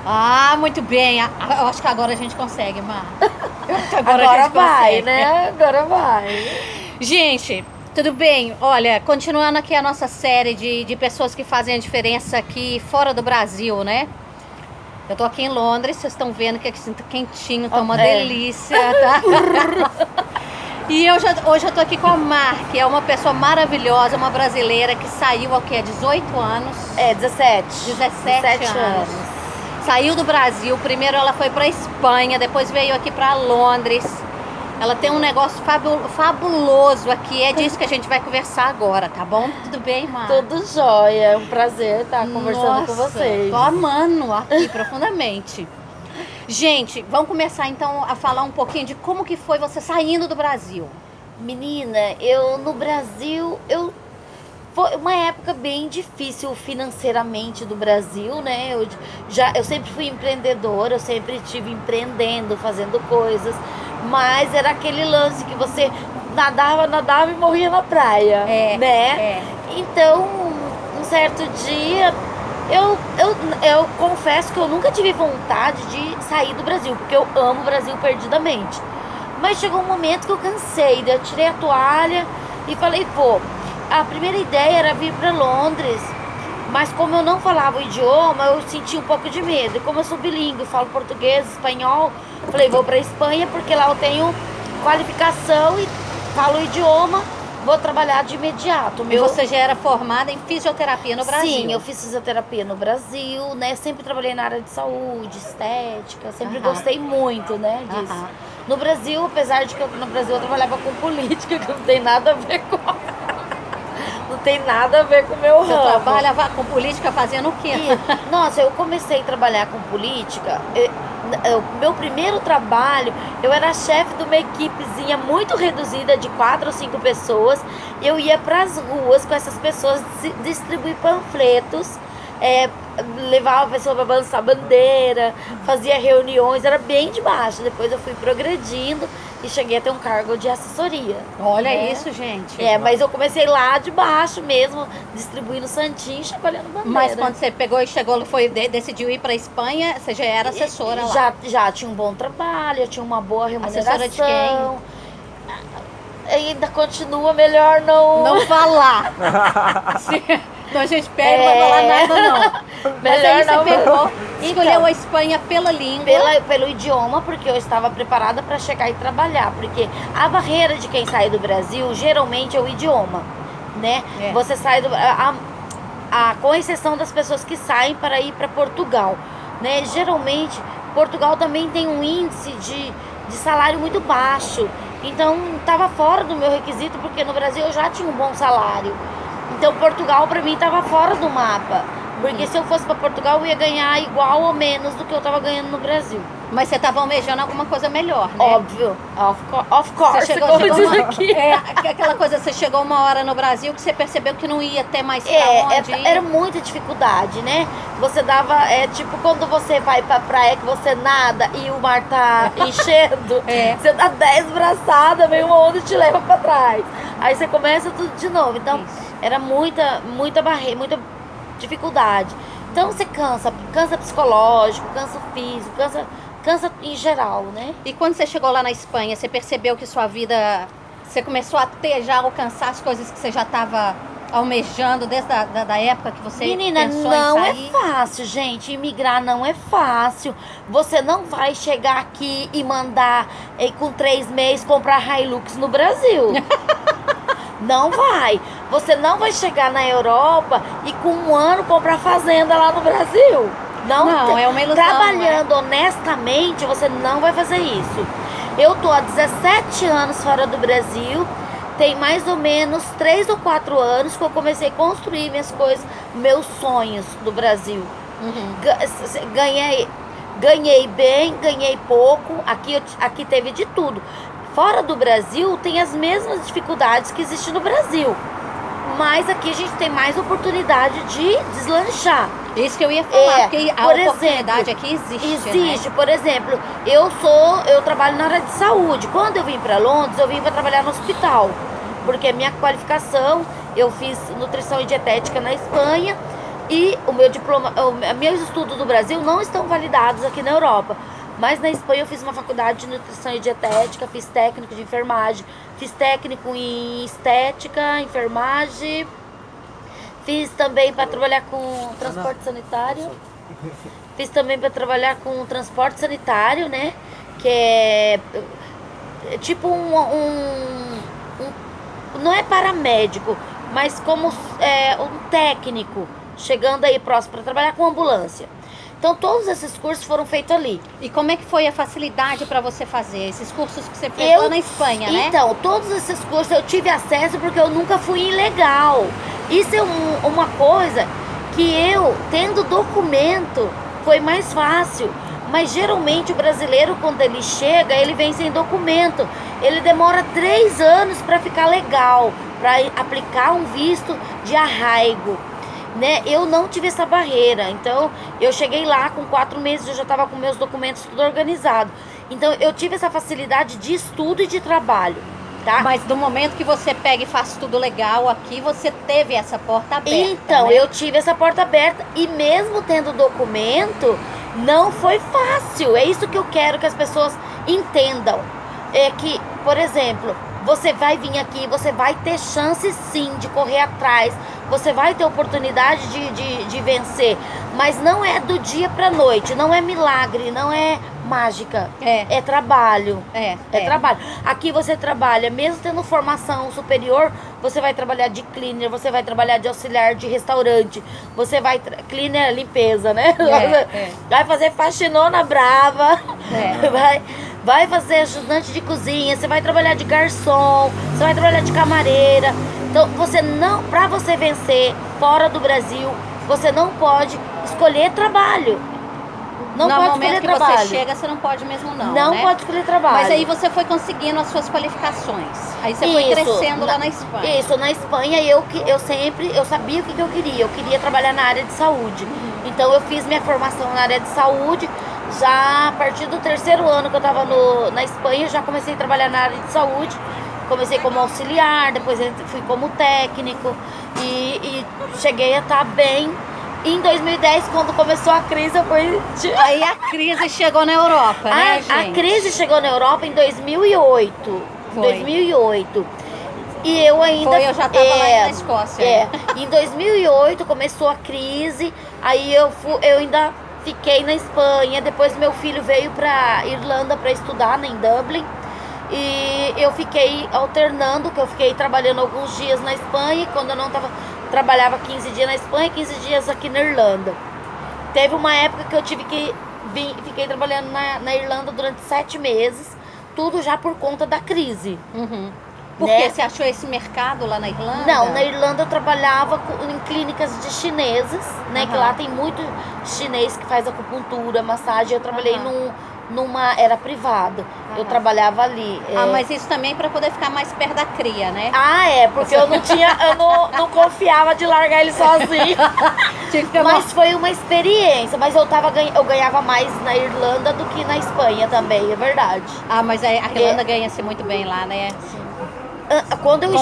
Ah, muito bem. Eu acho que agora a gente consegue, Mar. Eu acho que agora a Agora gente vai, consegue. né? Agora vai. Gente, tudo bem? Olha, continuando aqui a nossa série de pessoas que fazem a diferença aqui fora do Brasil, né? Eu tô aqui em Londres, vocês estão vendo que aqui tá quentinho, tá uma É. delícia, tá? E hoje eu tô aqui com a Mar, que é uma pessoa maravilhosa, uma brasileira que saiu há 18 anos. 17. 17 anos. Saiu do Brasil, primeiro ela foi pra Espanha, depois veio aqui pra Londres. Ela tem um negócio fabuloso aqui, é disso que a gente vai conversar agora, tá bom? Tudo bem, Mar? Tudo jóia, é um prazer estar conversando com Nossa, vocês. tô amando aqui profundamente. Gente, vamos começar então a falar um pouquinho de como que foi você saindo do Brasil. Menina, eu no Brasil, foi uma época bem difícil financeiramente do Brasil, né? Eu sempre fui empreendedora, eu sempre estive empreendendo, fazendo coisas, mas era aquele lance que você nadava e morria na praia, né? Então, um certo dia, eu confesso que eu nunca tive vontade de sair do Brasil, porque eu amo o Brasil perdidamente. Mas chegou um momento que eu cansei, eu tirei a toalha e falei, pô, a primeira ideia era vir para Londres, mas como eu não falava o idioma, eu senti um pouco de medo. E como eu sou bilíngue, falo português, espanhol, falei, vou para Espanha porque lá eu tenho qualificação e falo o idioma, vou trabalhar de imediato. E você já era formada em fisioterapia no Brasil? Sim, eu fiz fisioterapia no Brasil, né? Sempre trabalhei na área de saúde, estética, sempre gostei muito, né, disso. No Brasil, apesar de que no Brasil eu trabalhava com política, que não tem nada a ver com... Não tem nada a ver com o meu ramo. Você trabalhava com política fazendo o quê? Nossa, eu comecei a trabalhar com política... meu primeiro trabalho, eu era chefe de uma equipezinha muito reduzida de 4 ou 5 pessoas. Eu ia para as ruas com essas pessoas distribuir panfletos, levava a pessoa para balançar bandeira, fazia reuniões, era bem de baixo. Depois eu fui progredindo e cheguei a ter um cargo de assessoria. Olha isso, gente. Mas eu comecei lá de baixo mesmo, distribuindo santinho, chacoalhando bandeira. Mas quando você pegou e chegou, decidiu ir para Espanha, você já era assessora lá? Já tinha um bom trabalho, eu tinha uma boa remuneração. Assessora de quem? Ainda continua melhor não falar. Então a gente pega, não vai falar nada não. Melhor Mas aí não. você pegou, escolheu a Espanha pela língua. Pelo idioma, porque eu estava preparada para chegar e trabalhar. Porque a barreira de quem sai do Brasil, geralmente é o idioma, né? Você sai com exceção das pessoas que saem para ir para Portugal, né? Geralmente, Portugal também tem um índice de salário muito baixo. Então, estava fora do meu requisito, porque no Brasil eu já tinha um bom salário. Então, Portugal para mim estava fora do mapa. Porque se eu fosse para Portugal, eu ia ganhar igual ou menos do que eu estava ganhando no Brasil. Mas você estava almejando alguma coisa melhor, né? Óbvio. Of course, você como diz aqui. Aquela coisa, você chegou uma hora no Brasil que você percebeu que não ia ter mais pra onde ir. Era muita dificuldade, né? Você dava, tipo quando você vai pra praia que você nada e o mar tá enchendo, você dá 10 braçadas, vem uma onda e te leva pra trás. Aí você começa tudo de novo. Então, era muita barreira, muita dificuldade. Então você cansa psicológico, cansa físico, cansa em geral, né? E quando você chegou lá na Espanha, você percebeu que sua vida, você começou a alcançar as coisas que você já estava almejando desde da época que você pensou em sair? Não é fácil, gente. Imigrar não é fácil. Você não vai chegar aqui e mandar com 3 meses comprar Hilux no Brasil. Não vai. Você não vai chegar na Europa e com 1 ano comprar fazenda lá no Brasil. Não, é uma ilusão. Trabalhando honestamente, você não vai fazer isso. Eu tô há 17 anos fora do Brasil. Tem mais ou menos 3 ou 4 anos que eu comecei a construir minhas coisas, meus sonhos do Brasil. Ganhei bem, ganhei pouco. Aqui teve de tudo. Fora do Brasil tem as mesmas dificuldades que existem no Brasil, mas aqui a gente tem mais oportunidade de deslanchar. Isso que eu ia falar, porque a oportunidade aqui existe, né? Por exemplo, eu trabalho na área de saúde. Quando eu vim para Londres, eu vim para trabalhar no hospital, porque a minha qualificação, eu fiz nutrição e dietética na Espanha, E o meu diploma, meus estudos do Brasil não estão validados aqui na Europa. Mas na Espanha eu fiz uma faculdade de nutrição e dietética, fiz técnico de enfermagem, fiz técnico em estética, enfermagem, fiz também para trabalhar com transporte sanitário. Fiz também para trabalhar com transporte sanitário, né? Que é tipo não é paramédico, mas como um técnico, chegando aí próximo para trabalhar com ambulância. Então todos esses cursos foram feitos ali. E como é que foi a facilidade para você fazer esses cursos que você fez lá na Espanha, né? Então, todos esses cursos eu tive acesso porque eu nunca fui ilegal. Isso é uma coisa que eu, tendo documento, foi mais fácil. Mas geralmente o brasileiro, quando ele chega, ele vem sem documento. Ele demora 3 anos para ficar legal, para aplicar um visto de arraigo. Né? Eu não tive essa barreira, então eu cheguei lá com 4 meses, eu já estava com meus documentos tudo organizado. Então eu tive essa facilidade de estudo e de trabalho, tá? Mas do momento que você pega e faz tudo legal aqui, você teve essa porta aberta. Então, né? eu tive essa porta aberta e mesmo tendo documento, não foi fácil. É isso que eu quero que as pessoas entendam. É que, por exemplo, você vai vir aqui, você vai ter chance sim de correr atrás, você vai ter oportunidade de vencer, mas não é do dia pra noite, não é milagre, não é mágica, é trabalho, é trabalho. Aqui você trabalha, mesmo tendo formação superior, você vai trabalhar de cleaner, você vai trabalhar de auxiliar de restaurante, você vai, cleaner, limpeza, né? Vai fazer faxinona brava, vai fazer ajudante de cozinha, você vai trabalhar de garçom, você vai trabalhar de camareira. Então, pra você vencer fora do Brasil, você não pode escolher trabalho. No momento que você chega, você não pode mesmo não, Não né? pode escolher trabalho. Mas aí você foi conseguindo as suas qualificações. Aí você foi crescendo lá na Espanha. Isso, na Espanha eu sabia o que eu queria. Eu queria trabalhar na área de saúde. Então eu fiz minha formação na área de saúde. Já a partir do 3º ano que eu estava na Espanha, eu já comecei a trabalhar na área de saúde. Comecei como auxiliar, depois fui como técnico e cheguei a estar bem. E em 2010, quando começou a crise, eu fui... Aí a crise chegou na Europa, né, gente? A crise chegou na Europa em 2008. Foi. 2008. E eu ainda... Eu já estava lá na Escócia. Em 2008 começou a crise, aí eu ainda fiquei na Espanha. Depois meu filho veio pra Irlanda para estudar, em Dublin. E eu fiquei alternando, que eu fiquei trabalhando alguns dias na Espanha. Quando eu não estava... Trabalhava 15 dias na Espanha e 15 dias aqui na Irlanda. Teve uma época que eu tive que fiquei trabalhando na Irlanda durante 7 meses, tudo já por conta da crise. Por que você achou esse mercado lá na Irlanda? Não, na Irlanda eu trabalhava em clínicas de chineses, né? Que lá tem muito chinês que faz acupuntura, massagem. Eu trabalhei era privado. Eu trabalhava ali. Mas isso também para poder ficar mais perto da cria, né? Porque eu não confiava de largar ele sozinho. Mas foi uma experiência. Mas eu ganhava mais na Irlanda do que na Espanha também, é verdade. Mas a Irlanda ganha-se muito bem lá, né? Quando eu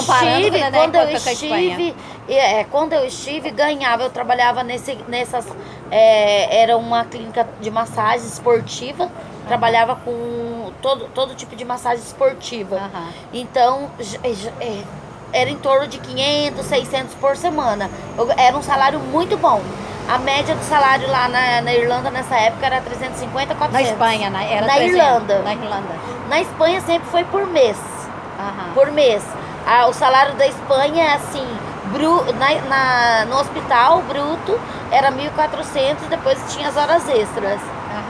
estive, ganhava. Eu trabalhava nessas. Era uma clínica de massagem esportiva. Trabalhava com todo tipo de massagem esportiva. Então, era em torno de 500, 600 por semana. Era um salário muito bom. A média do salário lá na Irlanda nessa época era 350, 400. Na Espanha, era na 300. Irlanda. Na Irlanda. Na Espanha sempre foi por mês. Por mês. O salário da Espanha é assim, no hospital bruto era 1.400, depois tinha as horas extras.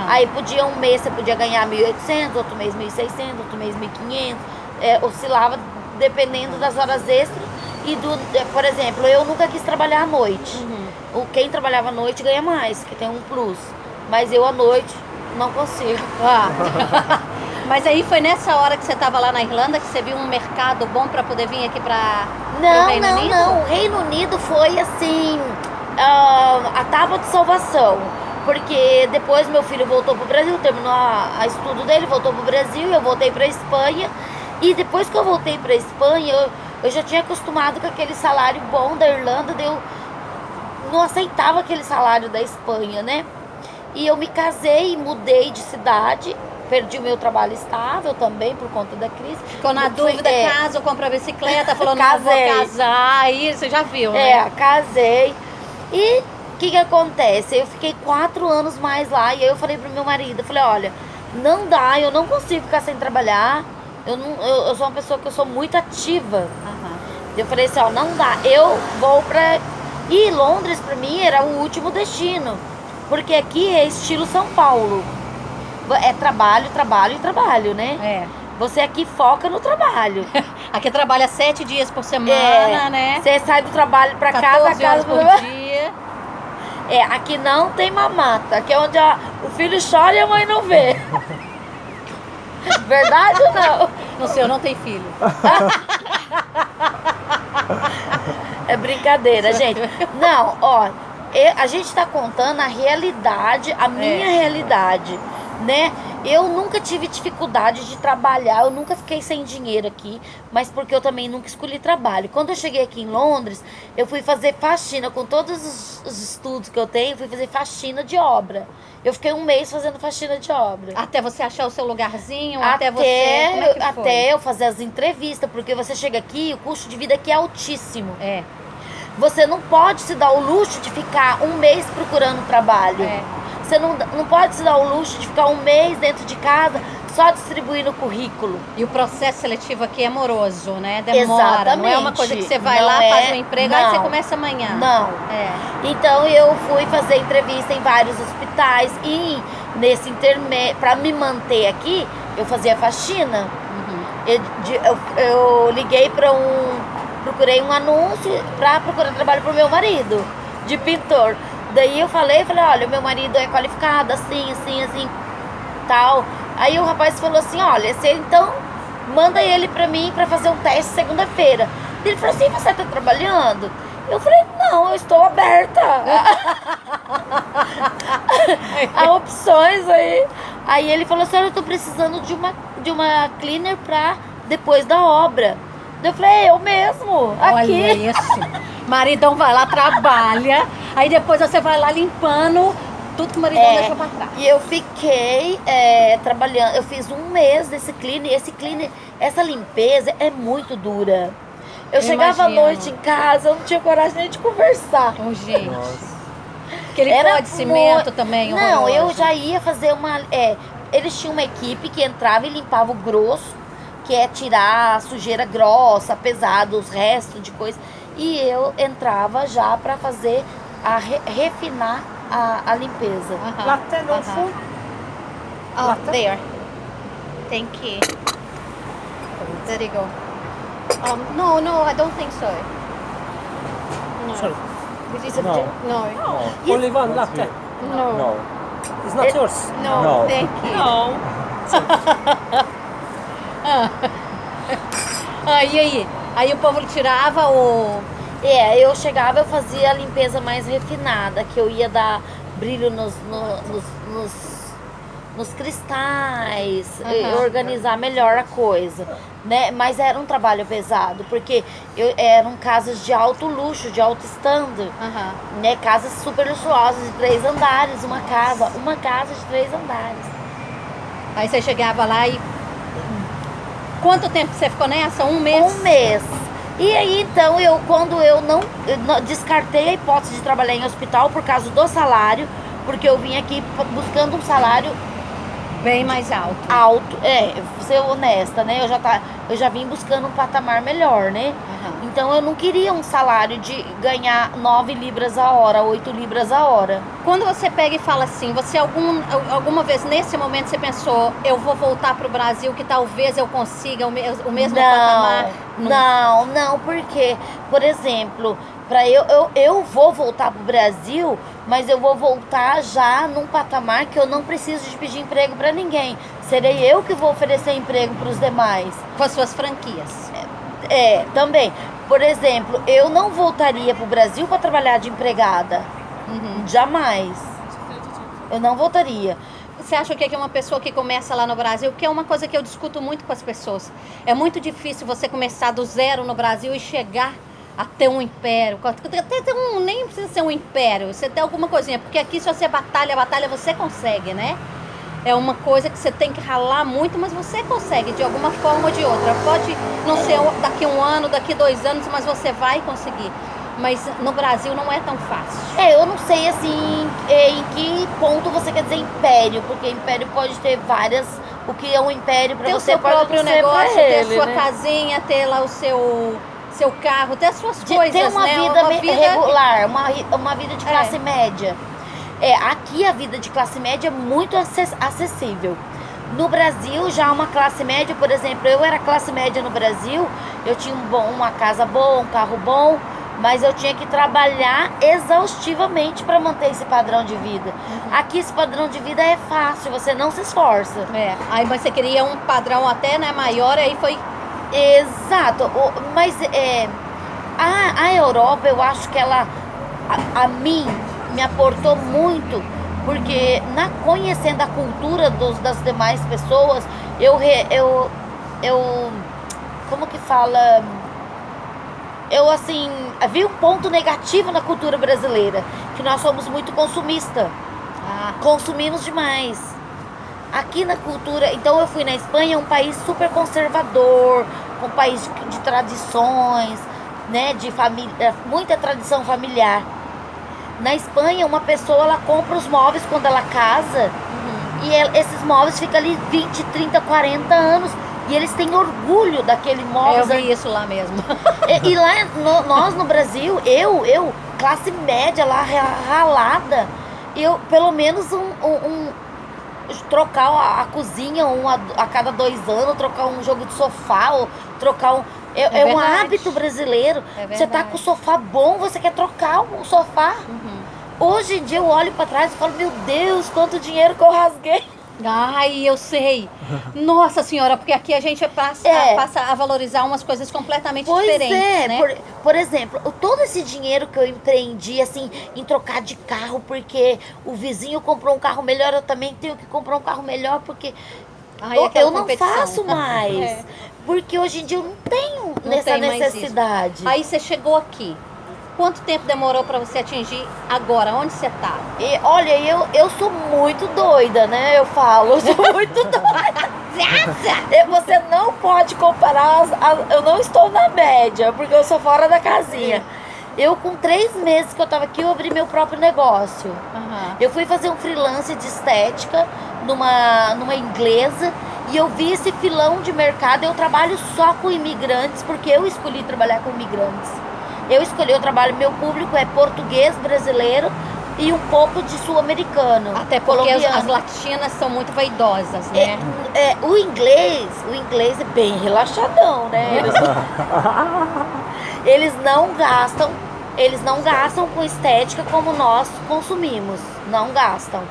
Aí podia um mês você podia ganhar 1.800, outro mês 1.600, outro mês 1.500. Oscilava dependendo das horas extras. E por exemplo, eu nunca quis trabalhar à noite. Quem trabalhava à noite ganha mais, que tem um plus. Mas eu à noite não consigo. Mas aí foi nessa hora que você estava lá na Irlanda que você viu um mercado bom para poder vir aqui para o Reino Unido? Não. O Reino Unido foi assim, a tábua de salvação. Porque depois meu filho voltou pro Brasil, terminou a estudo dele, voltou pro Brasil, eu voltei pra Espanha. E depois que eu voltei pra Espanha, eu já tinha acostumado com aquele salário bom da Irlanda, não aceitava aquele salário da Espanha, né? E eu me casei, mudei de cidade, perdi o meu trabalho estável também por conta da crise. Ficou na dúvida, casa ou compra a bicicleta, falou, não, Casei. vou casar, aí você já viu, né? Casei. E o que acontece? Eu fiquei 4 anos mais lá, e aí eu falei pro meu marido, eu falei, olha, não dá, eu não consigo ficar sem trabalhar, eu sou uma pessoa que eu sou muito ativa. Aham. Eu falei assim, ó, não dá, eu vou pra... E Londres pra mim era o último destino, porque aqui é estilo São Paulo. É trabalho, trabalho e trabalho, né? É. Você aqui foca no trabalho. Aqui trabalha 7 dias por semana, né? Você sai do trabalho pra casa, 14 horas por dia. Aqui não tem mamata. Aqui é onde o filho chora e a mãe não vê. Verdade ou não? No seu não tem filho. É brincadeira, gente. Não, ó, a gente tá contando a realidade, a minha realidade, né? Eu nunca tive dificuldade de trabalhar, eu nunca fiquei sem dinheiro aqui, mas porque eu também nunca escolhi trabalho. Quando eu cheguei aqui em Londres, eu fui fazer faxina, com todos os estudos que eu tenho, fui fazer faxina de obra. Eu fiquei 1 mês fazendo faxina de obra. Até você achar o seu lugarzinho, Até você... Como é que foi? Até eu fazer as entrevistas, porque você chega aqui, o custo de vida aqui é altíssimo. É. Você não pode se dar o luxo de ficar 1 mês procurando trabalho. É. Você não pode se dar o luxo de ficar 1 mês dentro de casa só distribuindo currículo. E o processo seletivo aqui é moroso, né? Demora. Exatamente. Não é uma coisa que você vai Não lá, é, faz um emprego, aí não. você começa amanhã. Não. É. Então eu fui fazer entrevista em vários hospitais e nesse intermédio, para me manter aqui, eu fazia faxina. Eu liguei para procurei um anúncio para procurar trabalho pro meu marido, de pintor. Daí eu falei, olha, meu marido é qualificado, assim, tal. Aí o rapaz falou assim, olha, você então manda ele pra mim pra fazer um teste segunda-feira. Ele falou assim, você tá trabalhando? Eu falei, não, eu estou aberta a opções aí. Aí ele falou assim, olha, eu tô precisando de uma cleaner pra depois da obra. Eu falei, eu mesmo, aqui. Olha isso. Maridão vai lá, trabalha, aí depois você vai lá limpando tudo que o maridão deixou pra trás. E eu fiquei trabalhando, eu fiz 1 mês desse cleaner, essa limpeza é muito dura. Eu chegava à noite em casa, eu não tinha coragem nem de conversar. Oh, gente. Aquele pó de cimento também, Não, horroroso. eu já ia fazer uma... eles tinham uma equipe que entrava e limpava o grosso, que é tirar a sujeira grossa, pesada, os restos de coisa. E eu entrava já para fazer, refinar a limpeza. Latte, no food? Oh, there. Thank you. There you go. No, I don't think so. No. Sorry. This is a No. No. Yes. Only one latte? No. No. It's not yours? No, No. thank you. No. E aí? Aí o povo tirava o... eu chegava, eu fazia a limpeza mais refinada, que eu ia dar brilho nos cristais, organizar melhor a coisa, né? Mas era um trabalho pesado, porque eram casas de alto luxo, de alto standard, né? Casas super luxuosas, de 3 andares, uma casa de 3 andares. Aí você chegava lá e... Quanto tempo você ficou nessa? 1 mês? 1 mês. E aí, então, quando eu não descartei a hipótese de trabalhar em hospital por causa do salário, porque eu vim aqui buscando um salário bem mais alto. Ser honesta, né? Eu já vim buscando um patamar melhor, né? Então eu não queria um salário de ganhar 9 libras a hora, 8 libras a hora. Quando você pega e fala assim, você alguma vez nesse momento você pensou, eu vou voltar pro Brasil que talvez eu consiga o mesmo patamar? Não, porque, por exemplo, eu vou voltar pro Brasil, mas eu vou voltar já num patamar que eu não preciso de pedir emprego para ninguém. Serei eu que vou oferecer emprego para os demais. Com as suas franquias. Também. Por exemplo, eu não voltaria pro Brasil para trabalhar de empregada. Jamais. Eu não voltaria. Você acha que é uma pessoa que começa lá no Brasil, que é uma coisa que eu discuto muito com as pessoas. É muito difícil você começar do zero no Brasil e chegar a ter um império. Nem precisa ser um império, você tem alguma coisinha. Porque aqui, se você batalha, você consegue, né? É uma coisa que você tem que ralar muito, mas você consegue, de alguma forma ou de outra. Pode não ser daqui 1 ano, daqui 2 anos, mas você vai conseguir. Mas no Brasil não é tão fácil. Eu não sei, assim, em que ponto você quer dizer império, porque império pode ter várias... O que é um império para Ter o você seu pode próprio ser negócio, pra ter a ele, sua né? casinha, ter lá o seu carro, ter as suas coisas, ter uma né? vida regular, uma vida de classe média. Aqui a vida de classe média é muito acessível. No Brasil, já uma classe média, por exemplo, eu era classe média no Brasil, eu tinha uma casa boa, um carro bom, mas eu tinha que trabalhar exaustivamente para manter esse padrão de vida. Aqui esse padrão de vida é fácil, você não se esforça. Aí mas você queria um padrão até, né, maior, aí foi... Exato, mas a Europa, eu acho que ela, a mim, me aportou muito, porque conhecendo a cultura das demais pessoas, eu como que fala? Eu, assim, vi um ponto negativo na cultura brasileira, que nós somos muito consumistas. Consumimos demais. Aqui na cultura, então eu fui na Espanha, um país super conservador, um país de tradições, né, de família, muita tradição familiar. Na Espanha, uma pessoa, ela compra os móveis quando ela casa, e esses móveis ficam ali 20, 30, 40 anos, e eles têm orgulho daquele móvel. Eu vi isso lá mesmo. E lá, nós no Brasil, eu classe média lá, ralada, eu pelo menos trocar a cozinha a cada 2 anos, trocar um jogo de sofá, ou trocar um... É um hábito brasileiro. Você tá com o sofá bom, você quer trocar o sofá. Hoje em dia eu olho pra trás e falo, meu Deus, quanto dinheiro que eu rasguei. Ai, eu sei. Nossa senhora, porque aqui a gente passa a valorizar umas coisas completamente diferentes, né? Por exemplo, todo esse dinheiro que eu empreendi, assim, em trocar de carro, porque o vizinho comprou um carro melhor, eu também tenho que comprar um carro melhor, porque eu não faço mais. Porque hoje em dia eu não tenho essa necessidade. Aí você chegou aqui. Quanto tempo demorou para você atingir agora? Onde você tá? Olha, eu sou muito doida, né? Eu sou muito doida. Você não pode comparar, eu não estou na média, porque eu sou fora da casinha. Eu, com 3 meses que eu tava aqui, eu abri meu próprio negócio. Eu fui fazer um freelance de estética numa inglesa, e eu vi esse filão de mercado. Eu trabalho só com imigrantes, porque eu escolhi trabalhar com imigrantes. Eu trabalho, meu público é português, brasileiro e um pouco de sul-americano. Até porque as latinas são muito vaidosas, né? O inglês é bem relaxadão, né? Eles não gastam com estética como nós consumimos, não gastam,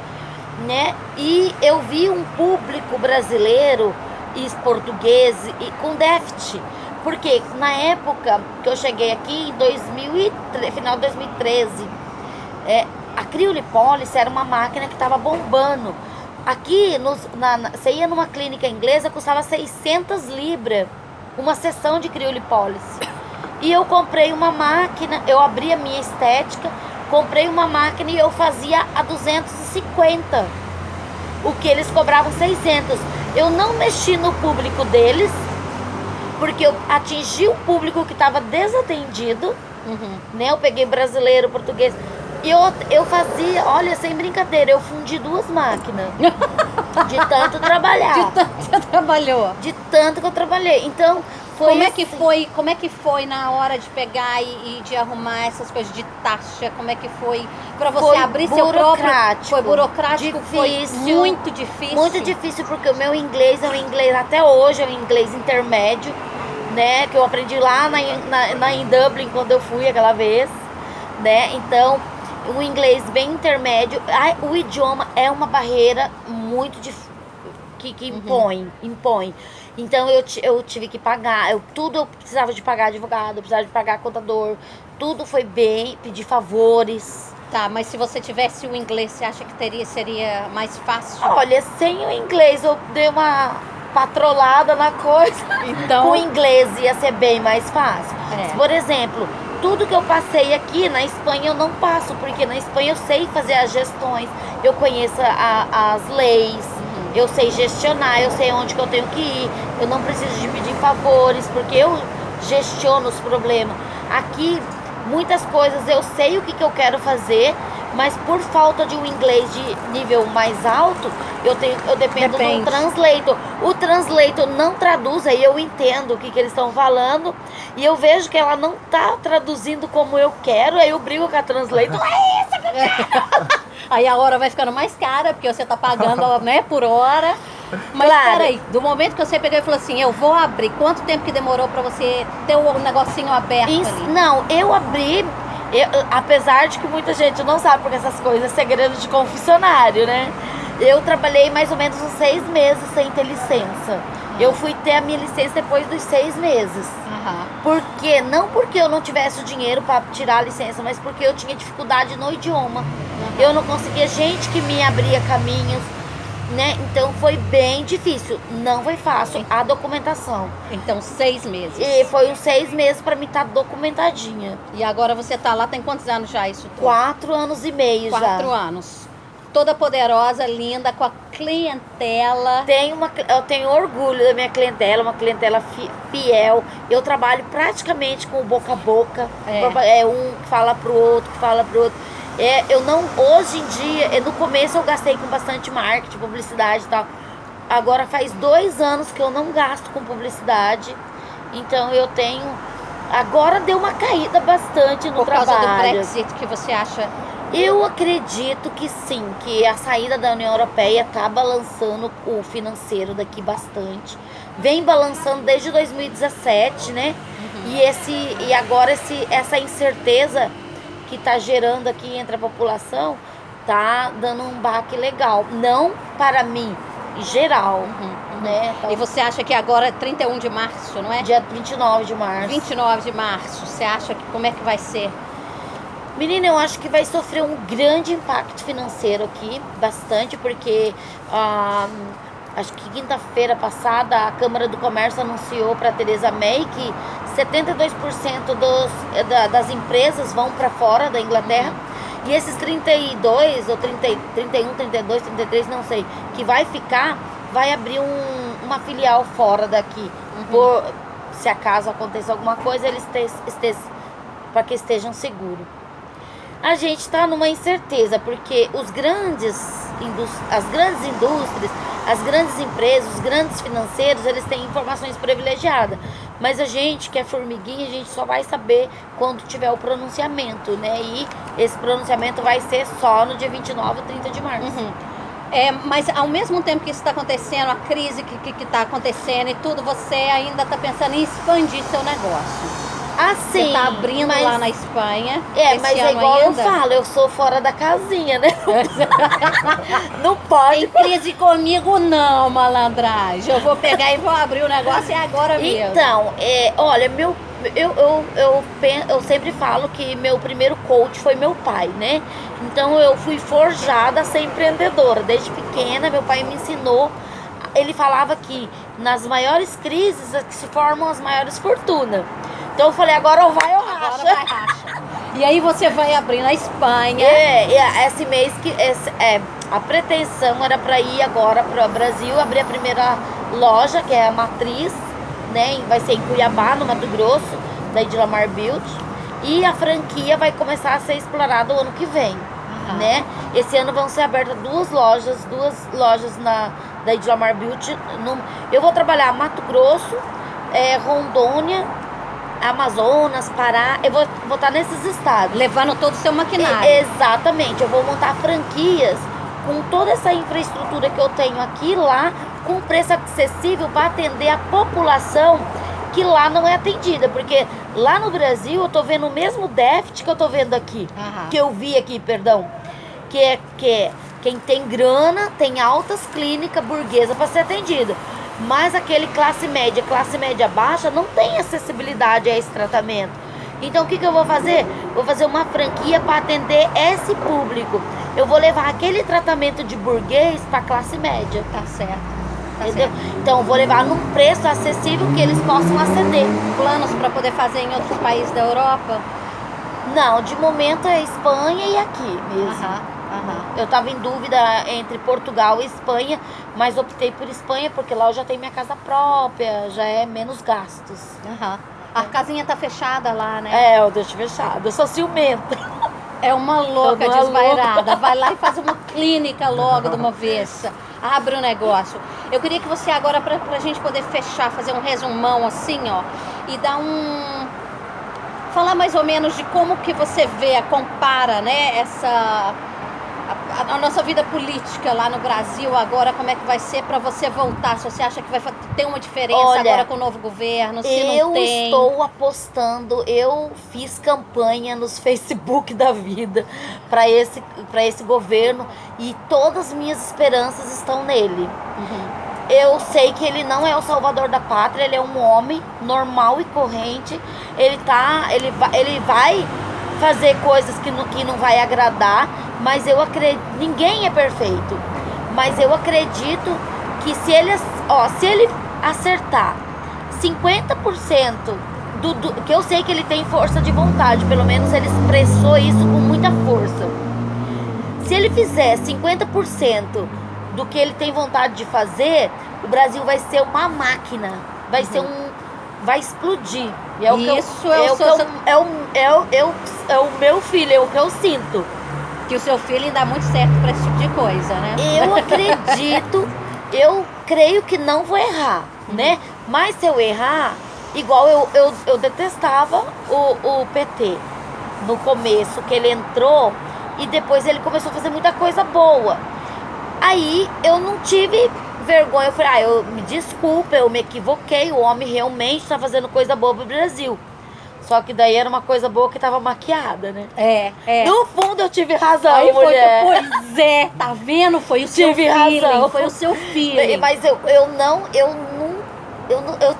né? E eu vi um público brasileiro e português e com déficit. Porque na época que eu cheguei aqui, final de 2013, a criolipólise era uma máquina que estava bombando. Aqui, você ia numa clínica inglesa, custava 600 libras, uma sessão de criolipólise. E eu comprei uma máquina, eu abri a minha estética, comprei uma máquina e eu fazia a 250. O que eles cobravam 600. Eu não mexi no público deles, porque eu atingi um público que estava desatendido, né? Eu peguei brasileiro, português, e eu fazia, olha, sem brincadeira, eu fundi 2 máquinas, de tanto trabalhar. De tanto que você trabalhou. De tanto que eu trabalhei, então... Como é que foi na hora de pegar e de arrumar essas coisas de taxa? Como é que foi para você abrir seu próprio... Foi burocrático, difícil, foi muito difícil. Muito difícil, porque o meu inglês é um inglês, até hoje é um inglês intermédio, né? Que eu aprendi lá em Dublin, quando eu fui aquela vez, né? Então, um inglês bem intermédio. O idioma é uma barreira muito difícil, que impõe. Então eu tive que pagar, eu precisava de pagar advogado, eu precisava de pagar contador, tudo foi bem, pedir favores. Tá, mas se você tivesse o inglês, você acha que seria mais fácil? Olha, sem o inglês eu dei uma patrolada na coisa. Então... Com o inglês ia ser bem mais fácil. Por exemplo, tudo que eu passei aqui na Espanha eu não passo, porque na Espanha eu sei fazer as gestões, eu conheço as leis, eu sei gestionar, eu sei onde que eu tenho que ir, eu não preciso de pedir favores, porque eu gestiono os problemas. Aqui, muitas coisas eu sei o que eu quero fazer, mas por falta de um inglês de nível mais alto, eu dependo de um translator. O translator não traduz, aí eu entendo o que eles estão falando, e eu vejo que ela não tá traduzindo como eu quero, aí eu brigo com a translator. É isso que eu quero! Aí a hora vai ficando mais cara, porque você tá pagando, né, por hora. Mas Claro. peraí, do momento que você pegou e falou assim, eu vou abrir, quanto tempo que demorou pra você ter o negocinho aberto ali? Não, eu abri, apesar de que muita gente não sabe, porque essas coisas é segredo de confessionário, né? Eu trabalhei mais ou menos uns 6 meses sem ter licença. Eu fui ter a minha licença depois dos 6 meses. Porque, não porque eu não tivesse o dinheiro para tirar a licença, mas porque eu tinha dificuldade no idioma. Eu não conseguia gente que me abria caminhos, né? Então foi bem difícil. Não foi fácil a documentação. Então 6 meses. E foi uns 6 meses para mim estar documentadinha. E agora você tá lá, tem quantos anos já isso tudo? 4 anos e meio já. 4 anos. Toda poderosa, linda, com a clientela. Eu tenho orgulho da minha clientela, uma clientela fiel. Eu trabalho praticamente com o boca a boca. É um que fala pro outro, que fala pro outro. Hoje em dia, no começo eu gastei com bastante marketing, publicidade e tal. Agora faz 2 anos que eu não gasto com publicidade. Então eu tenho... Agora deu uma caída bastante no trabalho. Por causa do Brexit, que você acha... Eu acredito que sim, que a saída da União Europeia está balançando o financeiro daqui bastante. Vem balançando desde 2017, né? E agora essa incerteza que está gerando aqui entre a população tá dando um baque legal. Não para mim, em geral, né? Então, E você acha que agora é 31 de março, não é? dia 29 de março. 29 de março, você acha que como é que vai ser? Menina, eu acho que vai sofrer um grande impacto financeiro aqui, bastante, porque acho que quinta-feira passada a Câmara do Comércio anunciou para Theresa May que 72% das empresas vão para fora da Inglaterra. E esses 32, ou 31, 32, 33, não sei, que vai ficar, vai abrir uma filial fora daqui. Se acaso aconteça alguma coisa, eles para que estejam seguros. A gente está numa incerteza, porque as grandes indústrias, as grandes empresas, os grandes financeiros, eles têm informações privilegiadas. Mas a gente, que é formiguinha, a gente só vai saber quando tiver o pronunciamento, né? E esse pronunciamento vai ser só no dia 29 ou 30 de março. Mas ao mesmo tempo que isso está acontecendo, a crise que está acontecendo e tudo, você ainda está pensando em expandir seu negócio. Assim, você tá abrindo lá na Espanha. Mas é igual eu falo, eu sou fora da casinha, né? Não pode. Em crise comigo não, malandragem. Eu vou pegar e vou abrir o negócio e agora mesmo. Então, olha, eu sempre falo que meu primeiro coach foi meu pai, né? Então eu fui forjada a ser empreendedora. Desde pequena, meu pai me ensinou. Ele falava que nas maiores crises é que se formam as maiores fortunas. Então eu falei, agora ou vai ou racha. Agora vai racha. E aí você vai abrir na Espanha. Esse mês a pretensão era para ir agora para o Brasil, abrir a primeira loja, que é a matriz, né? Vai ser em Cuiabá, no Mato Grosso, da Edlamar Beauty. E a franquia vai começar a ser explorada o ano que vem, né? Esse ano vão ser abertas 2 lojas da Edlamar Beauty. Eu vou trabalhar Mato Grosso, Rondônia, Amazonas, Pará, eu vou estar nesses estados. Levando todo o seu maquinário. Exatamente, eu vou montar franquias com toda essa infraestrutura que eu tenho aqui lá, com preço acessível para atender a população que lá não é atendida. Porque lá no Brasil eu tô vendo o mesmo déficit que eu tô vendo aqui, que eu vi aqui, perdão. Que é quem tem grana, tem altas clínicas burguesas para ser atendida. Mas aquele classe média baixa não tem acessibilidade a esse tratamento. Então o que eu vou fazer? Vou fazer uma franquia para atender esse público. Eu vou levar aquele tratamento de burguês para classe média. Tá certo. Entendeu? Então eu vou levar num preço acessível que eles possam aceder. Planos para poder fazer em outros países da Europa? Não, de momento é Espanha e aqui mesmo. Aham, aham. Eu tava em dúvida entre Portugal e Espanha, mas optei por Espanha porque lá eu já tenho minha casa própria, já é menos gastos. Aham. A casinha tá fechada lá, né? É, eu deixo fechado. Eu sou ciumenta. É uma louca Eu não desvairada. Vai lá e faz uma clínica logo de uma vez. Abre o negócio. Eu queria que você agora, pra gente poder fechar, fazer um resumão assim, ó, e dar falar mais ou menos de como que você vê, compara, né, a nossa vida política lá no Brasil agora, como é que vai ser pra você voltar? Se você acha que vai ter uma diferença Olha, agora com o novo governo, se não Eu tem? estou apostando, eu fiz campanha nos Facebook da vida para esse governo e todas as minhas esperanças estão nele. Eu sei que ele não é o salvador da pátria, ele é um homem normal e corrente. Ele vai fazer coisas que não vai agradar, mas eu acredito, ninguém é perfeito. Mas eu acredito que se ele acertar 50% que eu sei que ele tem força de vontade, pelo menos ele expressou isso com muita força. Se ele fizer 50% do que ele tem vontade de fazer, o Brasil vai ser uma máquina, vai ser vai explodir. E é o meu filho, é o que eu sinto. Que o seu filho dá muito certo pra esse tipo de coisa, né? Eu acredito, eu creio que não vou errar, né? Mas se eu errar, igual eu detestava o PT no começo, que ele entrou e depois ele começou a fazer muita coisa boa. Aí eu não tive vergonha, eu falei, me desculpa, eu me equivoquei, o homem realmente tá fazendo coisa boa pro Brasil. Só que daí era uma coisa boa que tava maquiada, né? É. No fundo eu tive razão, Aí mulher. pois é, tá vendo? Foi o seu feeling, razão. foi o seu feeling. Mas eu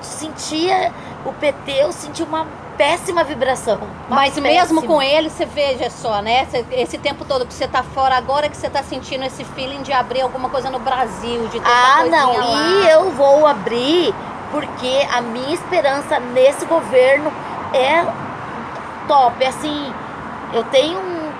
sentia o PT, eu senti uma péssima vibração. Mas mesmo com ele, você veja só, né? Esse tempo todo que você tá fora, agora que você tá sentindo esse feeling de abrir alguma coisa no Brasil, de ter uma coisinha não, lá. e eu vou abrir porque a minha esperança nesse governo é top. Assim,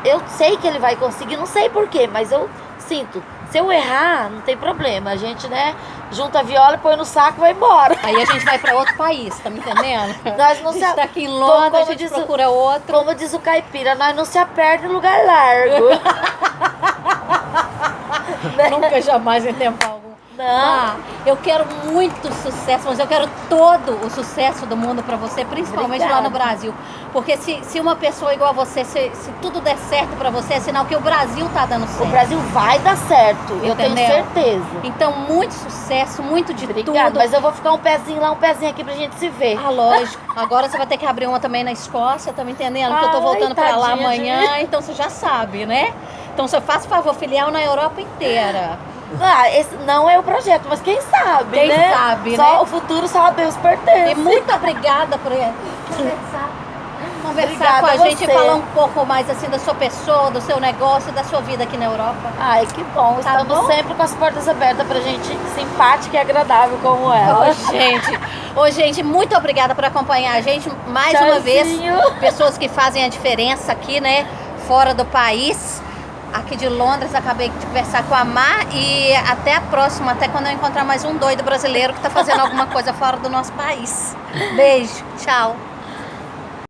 eu sei que ele vai conseguir, não sei porquê, mas eu sinto. Se eu errar, não tem problema. A gente, né, junta a viola, põe no saco e vai embora. Aí a gente vai pra outro país, tá me entendendo? Nós não a gente tá aqui em Londres, a gente procura outro. Como diz o caipira, nós não se aperta em lugar largo. Nunca, jamais, em tempo algum. Não. Eu quero muito sucesso, mas eu quero todo o sucesso do mundo pra você, principalmente lá no Brasil. Porque se uma pessoa igual a você, se tudo der certo pra você, é sinal que o Brasil tá dando certo. O Brasil vai dar certo, eu tenho certeza. Então, muito sucesso, muito de tudo. Mas eu vou ficar um pezinho lá, um pezinho aqui pra gente se ver. Lógico. Agora você vai ter que abrir uma também na Escócia, tá me entendendo? Que eu tô voltando pra lá amanhã, então você já sabe, né? Então você faz favor, filial na Europa inteira. Esse não é o projeto, mas quem sabe, Quem né? sabe, só né? O futuro só a Deus pertence. E muito obrigada por conversar com a gente e falar um pouco mais assim da sua pessoa, do seu negócio, da sua vida aqui na Europa. Ai, que bom. Tá Estamos bom? sempre com as portas abertas pra gente simpática e agradável como ela. Gente, muito obrigada por acompanhar a gente mais uma vez. Pessoas que fazem a diferença aqui, né? Fora do país. Aqui de Londres, acabei de conversar com a Mar e até a próxima, até quando eu encontrar mais um doido brasileiro que tá fazendo alguma coisa fora do nosso país. Beijo, tchau.